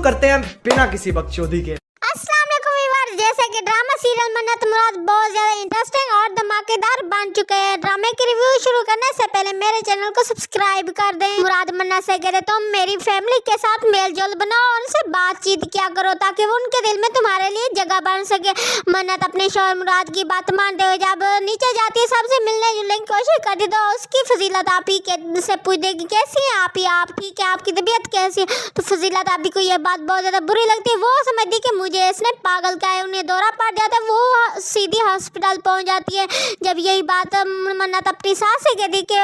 शुरू करते हैं बिना किसी बकचोदी के। अस्सलाम वालेकुम व्यूअर्स, जैसे कि ड्रामा सीरियल मन्नत मुराद बहुत ज्यादा इंटरेस्टिंग और धमाकेदार बन चुके हैं। ड्रामे की रिव्यू शुरू करने से पहले मेरे चैनल को सब्सक्राइब कर दें। मुराद मन्नत से कहते तुम मेरी फैमिली के साथ मेल जोल बनाओ, उनसे बातचीत किया करो ताकि वो उनके दिल में तुम्हारे लिए जगह बन सके। मन्नत अपने शौहर मुराद की बात मानते हुए जब नीचे जाती है सबसे मिलने जुलने की कोशिश करती तो उसकी फजीलत आप ही से पूछ देगी कैसी है आप ही, आप ठीक है, आपकी तबीयत कैसी है। तो फजीलत आप ही को यह बात बहुत ज्यादा बुरी लगती है। वो समझती कि मुझे इसने पागल का है, उन्हें दौरा पड़ जाता है। वो सीधी हॉस्पिटल पहुंच जाती है। जब यही बात मन्नत अपनी सास से कहती कि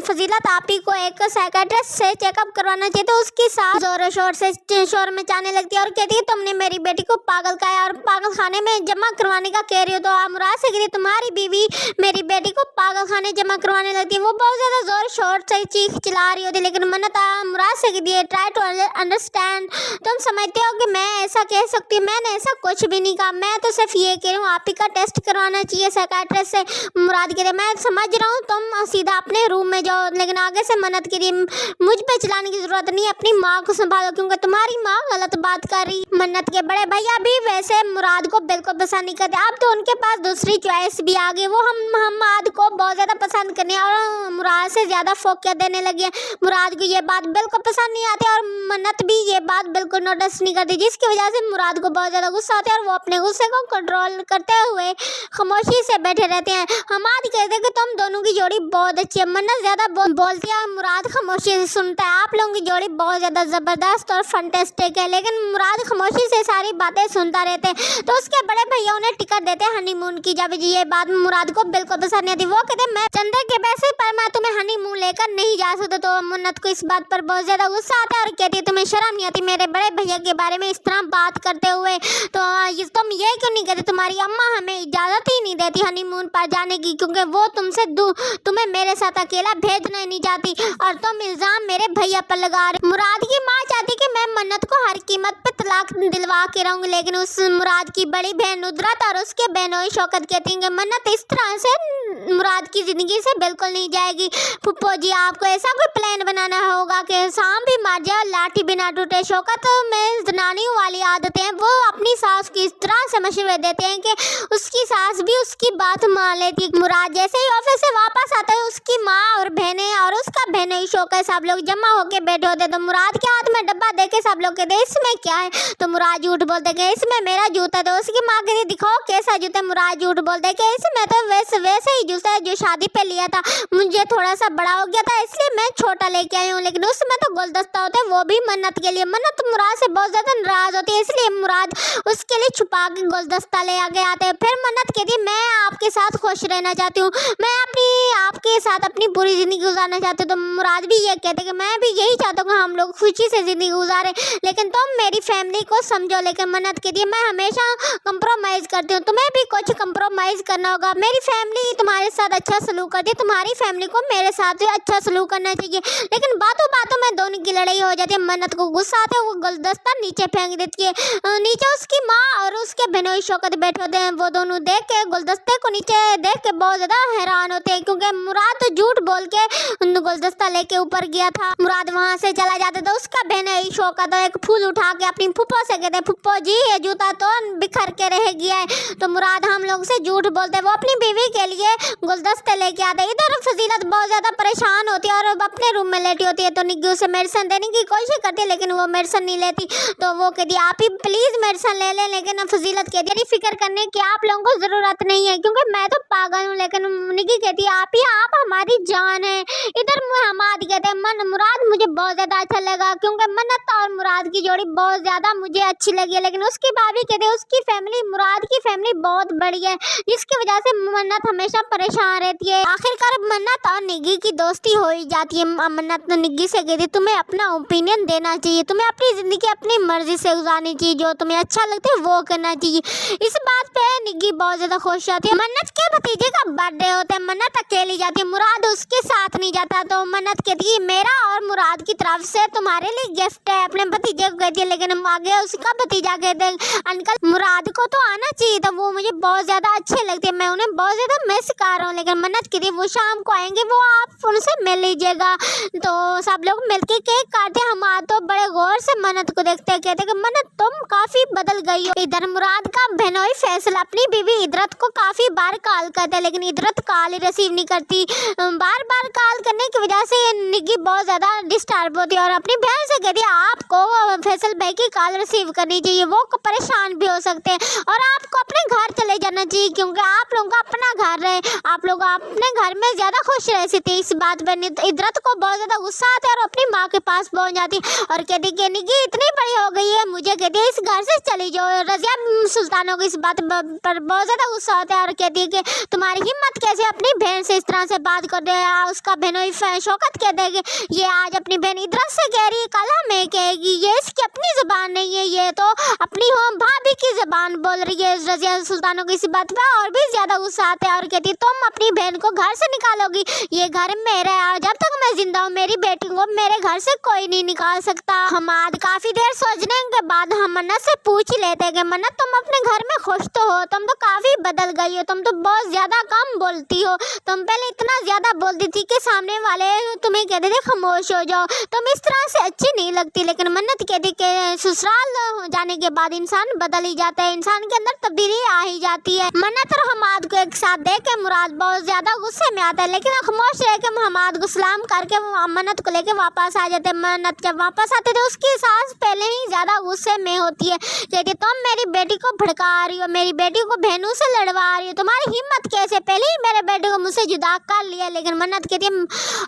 फजीलत आप ही को एक साइकियाट्रिस्ट से चेकअप करवाना चाहिए, तो उसकी सास जोर शोर से शोर मचाने लगती है और कहती है तुमने मेरी बेटी को पागल का है और पागल खाने में जमा करवाने का कह रही हो। तो मुराद से कहती तुम्हारी बीवी मेरी बेटी को पागल खाने जमा करवाने लगती है। वो बहुत ज्यादा जोर शोर से चीख चिल्ला रही होती है, लेकिन मन्नत मुराद से कहती है ट्राई टू अंडरस्टैंड, तुम समझते हो कि मैं ऐसा कह सकती हूँ, मैंने ऐसा कुछ भी नहीं कहा, मैं तो सिर्फ ये कह रही हूँ आप ही का टेस्ट करवाना चाहिए साइकियाट्रिस्ट से। मुराद कहते मैं समझ रहा हूँ, तुम सीधा अपने रूम में जाओ। लेकिन आगे से मन्नत कहती मुझ पे चलाने की जरूरत नहीं, अपनी माँ को संभालो क्योंकि तुम्हारी माँ गलत बात कर रही। मन्नत के बड़े भैया भी वैसे मुराद को बिल्कुल पसंद नहीं करते, अब तो उनके पास दूसरी चॉइस भी आ गई। वो मुराद को बहुत ज्यादा पसंद करने और मुराद से ज्यादा फोकस देने लगे। मुराद को ये बात बिल्कुल पसंद नहीं आती और मन्नत भी ये बात बिल्कुल नोटिस नहीं करती, जिसकी वजह से मुराद को बहुत ज्यादा गुस्सा आता है और वो अपने गुस्से को कंट्रोल करते हुए खामोशी से बैठे रहते हैं। हमाद कहते हैं कि तुम दोनों की जोड़ी बहुत अच्छी है। मन्नत ज्यादा बोलती है और मुराद खामोशी से सुनता है। आप लोगों की जोड़ी बहुत ज्यादा जबरदस्त और फंटेस्टिक है, लेकिन मुराद खामोशी से सारी बातें सुनता रहते हैं। तो उसके बड़े भैया उन्हें टिकट देते हैं हनीमून की। जब ये बात मुराद को बिल्कुल पसंद नहीं आती, वो कहते हैं मैं चंदे के पैसे पर मैं तुम्हें हनीमून लेकर नहीं जा सकता। तो मन्नत को इस बात पर बहुत ज्यादा गुस्सा आता है और कहती है तुम्हें शर्म नहीं आती मेरे बड़े भैया के बारे में इस तरह बात करते हुए। तो तुम ये क्यों नहीं कहते, तुम्हारी अम्मा हमें इजाजत ही नहीं देती हनीमून पर जाने की क्योंकि वो तुम्हें मेरे साथ अकेला भेजना नहीं चाहती और तुम इल्जाम मेरे भैया पर लगा रहे। मुराद की माँ चाहती कि मैं मन्नत को हर कीमत पे तलाक दिलवा के रहूंगी, लेकिन उस मुराद की बड़ी बहन नुदरत और उसके बहनोई शौकत कहती हैं कि मन्नत इस तरह से मुराद की जिंदगी से बिल्कुल नहीं जाएगी। फुप्पो जी आपको ऐसा कोई प्लान बनाना होगा कि सांप भी मार जाए लाठी भी ना टूटे। शौकत में जनानियों वाली आदतें हैं, वो अपनी सास की इस तरह से मशवरे देते हैं कि उसकी सास भी उसकी बात मान लेती है। मुराद जैसे ही ऑफिस से वापस आता है उसकी माँ और बहनें और उसका बहनोई शौकत सब लोग जमा होकर बैठे होते। तो मुराद के हाथ में डब्बा देके सब लोग कहते इसमें क्या है। तो मुराद झूठ बोलते कि इसमें मेरा जूता। तो उसकी माँ कहती दिखाओ कैसा जूता। मुराद झूठ बोलते कि इसमें तो वैसे ही जूता है जो शादी पे लिया था, मुझे थोड़ा सा बड़ा हो गया था इसलिए मैं छोटा लेके आई हूँ, लेकिन उसमें तो गुलदस्ता होता है वो भी मन्नत के लिए। मन्नत मुराद से बहुत ज्यादा नाराज होती है, इसलिए मुराद उसके लिए छुपा के गुलदस्ता ले आगे आते हैं। फिर मन्नत कहती है मैं आपके साथ खुश रहना चाहती हूँ, मैं आपके साथ अपनी पूरी जिंदगी गुजारना चाहती हूँ। तो मुराद भी ये कहते हैं कि मैं भी यही चाहता हूँ हम लोग खुशी से जिंदगी गुजारे, लेकिन तुम मेरी फैमिली को समझो। लेकिन मन्नत कहती है मैं हमेशा कंप्रोमाइज करती हूँ, तुम्हें भी कुछ कंप्रोमाइज करना होगा। मेरी फैमिली तुम्हारे साथ अच्छा सलूक करती है, तुम्हारी फैमिली को मेरे साथ अच्छा सलूक करना चाहिए। लेकिन बातों बातों में दोनों की लड़ाई हो जाती है। मन्नत को गुस्सा आता है, वो गुलदस्ता नीचे फेंक देती है। नीचे उसकी माँ और उसके बहनोई शौकत बैठे होते हैं। वो दोनों देख के गुलदस्ते को नीचे देख के बहुत ज्यादा हैरान होते हैं क्योंकि मुराद तो झूठ बोल के गुलदस्ता लेके ऊपर गया था। मुराद वहाँ से चला जाता तो उसका बहनोई शौकत एक फूल उठा के अपनी फुप्पो से कहते फुप्पो जी ये जूता तो बिखर के रह गया है। तो मुराद हम लोग से झूठ बोलते, वो अपनी बीवी के लिए गुलदस्ते लेके आते। इधर फजीलत बहुत ज्यादा परेशान होती है और अपने रूम में लेटी होती है। तो निग्गी उसे मेडिसिन देने की कोशिश करती है लेकिन वो मेडिसिन नहीं लेती। तो वो कहती आप ही प्लीज मेडिसिन ले लें, लेकिन फजीलत कहती है फिक्र करने की आप लोगों को जरूरत नहीं है क्योंकि मैं तो पागल हूँ। लेकिन निग्गी कहती है आप हमारी जान है। इधर हमाद कहते हैं मुराद मुझे बहुत ज्यादा अच्छा लगा क्योंकि मन्नत और मुराद की जोड़ी बहुत ज्यादा मुझे अच्छी लगी है, लेकिन उसकी भाभी कहते हैं उसकी फैमिली मुराद की फैमिली बहुत बड़ी है जिसकी वजह से मन्नत हमेशा परेशान रहती है। आखिरकार मन्नत और निग्गी की दोस्ती हो ही जाती है। मन्नत निग्गी से कहती है तुम्हें अपना ओपिनियन देना चाहिए, तुम्हें अपनी जिंदगी अपनी मर्जी से गुजारनी चाहिए, जो तुम्हें अच्छा लगता है वो करना चाहिए। इस बात पे निग्गी बहुत ज्यादा खुश होती है। मन्नत के भतीजे का बर्थडे होता है, मन्नत अकेली जाती है, मुराद उसके साथ नहीं जाता। तो मन्नत कहती है मेरा और मुराद की तरफ से तुम्हारे लिए गिफ्ट है, अपने भतीजे को कहती है। लेकिन आगे उसका भतीजा कहते हैं अंकल मुराद को तो आना चाहिए था, वो मुझे बहुत ज्यादा अच्छे लगते हैं, मैं उन्हें बहुत ज्यादा मिस बता रहा हूँ, लेकिन मन्नत कहती है वो शाम को आएंगे, वो आप उनसे मिल लीजिएगा। तो सब लोग मिलके केक काटते हैं। हमाद तो बड़े गौर से मन्नत को देखते हैं, कहते कि मन्नत तुम काफी बदल गई हो। इधर मुराद का बहनोई फैसल अपनी बीवी इदरत को काफी बार कॉल करते हैं, लेकिन इदरत कॉल ही रिसीव नहीं करती। बार बार कॉल करने की वजह से निगी बहुत ज्यादा डिस्टर्ब होती है और अपनी बहन से कहती है आपको फैसल भाई की कॉल रिसीव करनी चाहिए, वो परेशान भी हो सकते हैं और आपको अपने घर चले जाना चाहिए, क्योंकि आप लोगों का अपना घर है, आप लोग अपने घर में ज्यादा खुश रह सकते। इस बात पर इदरत को बहुत ज्यादा गुस्सा आता है और अपनी माँ के पास पहुंच जाती और कहती कि निगी इतनी बड़ी हो गई है, मुझे कहती है इस घर से चली जाओ। रजिया सुल्तान को इस बात पर बहुत ज्यादा गुस्सा होता है और कहती है कि तुम्हारी हिम्मत कैसे अपनी बहन से इस तरह से बात कर दे। उसका बहनोई शौकत कहते हैं कि ये आज अपनी बहन इदरत से कह रही है, कल हमें कहेगी, ये इसकी अपनी जुबान नहीं है, ये तो अपनी होम भाभी की जुबान बोल रही है। रजिया सुल्तान को इसी बात पर और भी ज्यादा गुस्सा आता है और कहती है तुम अपनी बहन को घर से निकालोगी, ये घर मेरा है और जब तक मैं जिंदा हूँ मेरी बेटी को मेरे घर से कोई नहीं निकाल सकता। हमाद काफी देर सोचने के बाद हम मन्नत से पूछ ही लेते हैं कि मन्नत तुम अपने घर में खुश तो हो, तुम तो काफी बदल गई हो, तुम तो बहुत ज्यादा कम बोलती हो, तुम पहले इतना ज्यादा बोलती थी कि सामने वाले तुम्हें कहते थे खामोश हो जाओ, तुम इस तरह से अच्छी नहीं लगती। लेकिन मन्नत कहती कि ससुराल जाने के बाद इंसान बदल ही जाता है, इंसान के अंदर तब्दीली आ ही जाती है। मन्नत और हमाद को एक साथ देख के मुराद बहुत ज्यादा गुस्से में आता है, लेकिन खामोश रह के हमाद को सलाम करके मन्नत को लेके वापस आ जाते। मन्नत जब वापस आते थे उसकी सास पहले ही ज्यादा गुस्से में होती है, कहती तुम मेरी बेटी को भड़का रही हो, मेरी बेटी को बहनों से लड़वा रही हो, तुम्हारी हिम्मत कैसे, पहले ही मेरे बेटे को मुझसे जुदा कर लिया। लेकिन मन्नत कहती है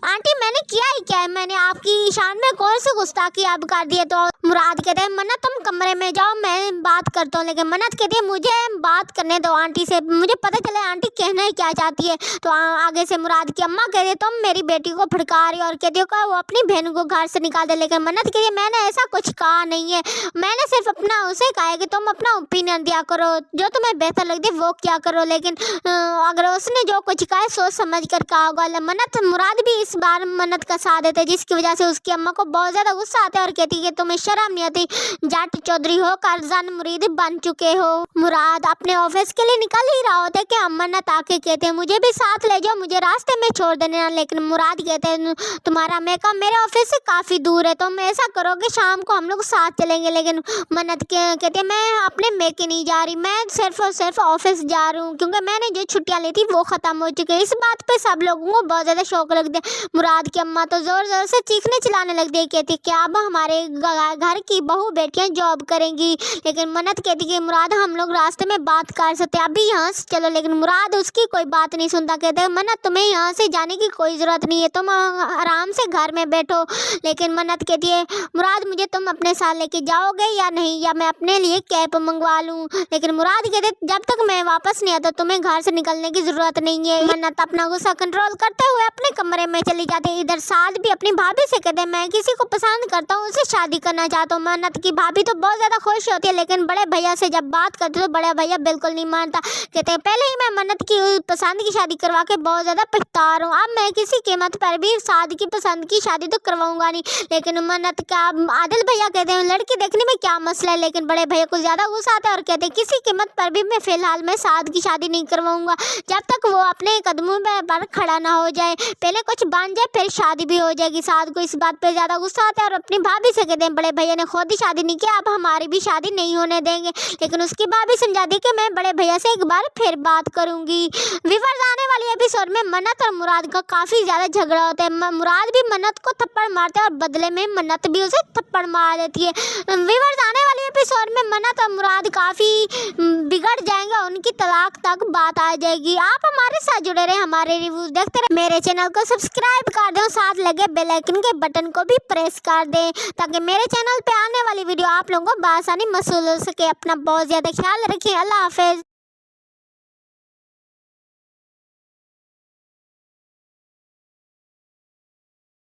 आंटी मैंने किया ही क्या है, मैंने आपकी शान में कौन सी गुस्ताखी अब कर दी है। तो मुराद कहते हैं मन्नत तुम कमरे में जाओ मैं बात करता हूँ। लेकिन मन्नत कहती है मुझे बात करने दो आंटी से, मुझे पता चले आंटी कहना ही क्या चाहती है। तो आगे से मुराद की अम्मा कहती है तुम मेरी बेटी को भड़का रही हो और कहती हो कि वो अपनी बहन को घर से निकाल दे। लेकिन मन्नत कहती है मैंने ऐसा कुछ कहा नहीं है, मैंने सिर्फ अपना उसे कहा है कि तुम अपना ओपिनियन दिया करो, जो तुम्हें बेहतर लगती है वो क्या करो। लेकिन अगर उसने जो कुछ कहा है सोच समझ कर कहा होगा। मन्नत मुराद भी इस बार मन्नत का साथ देते, जिसकी वजह से उसकी अम्मा को बहुत ज्यादा गुस्सा आता है और कहती है कि तुम्हें शर्म नहीं आती, जाट चौधरी हो कर्जन मुरीद बन चुके हो। मुराद अपने ऑफिस के लिए निकल ही रहा होता है कि मन्नत आके कहते हैं मुझे भी साथ ले जाओ, मुझे रास्ते में छोड़ देना। लेकिन मुराद कहते हैं तुम्हारा मेकअप मेरे ऑफिस से काफी दूर है, तुम ऐसा करो कि शाम को हम लोग साथ चलेंगे। लेकिन मन्नत कहती है मैं अपने मेके नहीं जा रही, मैं सिर्फ और सिर्फ ऑफिस जा रही हूँ, क्योंकि मैंने जो छुट्टियाँ ली थी वो खत्म हो चुकी है। इस बात पे सब लोगों को बहुत ज्यादा शौक लगता है। मुराद की अम्मा तो जोर जोर से चीखने चिल्लाने लगती है, कहती कि अब हमारे घर की बहू बेटियां जॉब करेंगी। लेकिन मन्नत कहती कि मुराद हम लोग रास्ते में बात कर सकते हैं, अभी यहाँ से चलो। लेकिन मुराद उसकी कोई बात नहीं सुनता, कहते हैं मन्नत तुम्हें यहाँ से जाने की कोई ज़रूरत नहीं है, तुम आराम से घर में बैठो। लेकिन मन्नत कहती है मुराद मुझे तुम अपने साथ लेके जाओगे या नहीं, या मैं अपने लिए कैब मंगवा लूँ। लेकिन मुराद कहते जब तक मैं वापस नहीं आता तुम्हें घर से निकलने की ज़रूरत नहीं है। मन्नत अपना गुस्सा कंट्रोल करते हुए अपने कमरे में चली जाती है। इधर साद भी अपनी भाभी से कहते हैं मैं किसी को पसंद करता हूँ, उससे शादी करना चाहता हूँ। मन्नत की भाभी तो बहुत ज़्यादा खुश होती है, लेकिन बड़े भैया से जब बात करते तो बड़े भैया बिल्कुल नहीं मानता, कहते हैं पहले ही मैं मन्नत की पसंद की शादी करवा के बहुत ज़्यादा पछता रहा हूँ, अब मैं किसी कीमत पर भी साद की पसंद की शादी तो करवाऊंगा नहीं। लेकिन मन्नत का आदिल भैया कहते हैं लड़की देखने में क्या मसला है। लेकिन बड़े भैया को ज़्यादा गुस्सा आता है और कहते हैं किसी कीमत पर भी मैं फिलहाल मैं साद की शादी नहीं करवाऊंगा, जब तक वो अपने कदमों पर खड़ा ना हो जाए, पहले कुछ बन जाए फिर शादी भी हो जाएगी। साद को इस बात पे ज़्यादा गुस्सा आता है और अपनी भाभी से कहते हैं बड़े भैया ने खुद ही शादी नहीं किया, अब हमारी भी शादी नहीं होने देंगे। लेकिन उसकी भाभी समझाती है कि मैं बड़े भैया से एक बार फिर बात करूंगी। व्यूअर्स आने वाली एपिसोड में मन्नत और मुराद का काफ़ी ज़्यादा झगड़ा होता है, मुराद भी मन्नत को थप्पड़ मारता है और बदले में मन्नत भी उसे थप्पड़ मार देती है। व्यूअर्स आने वाली एपिसोड में मन्नत और मुराद काफ़ी बिगड़ जाएंगे, उनकी तलाक तक बात आ जाएगी। आप हमारे साथ जुड़े रहे, हमारे रिव्यूज देखते रहे, मेरे चैनल को सब्सक्राइब कर दें, साथ लगे बेल आइकन के बटन को भी प्रेस कर दें ताकि मेरे चैनल पे आने वाली वीडियो आप लोगों को बआसानी मसूल हो सके। अपना बहुत ज़्यादा ख्याल रखिए। अल्लाह हाफिज़।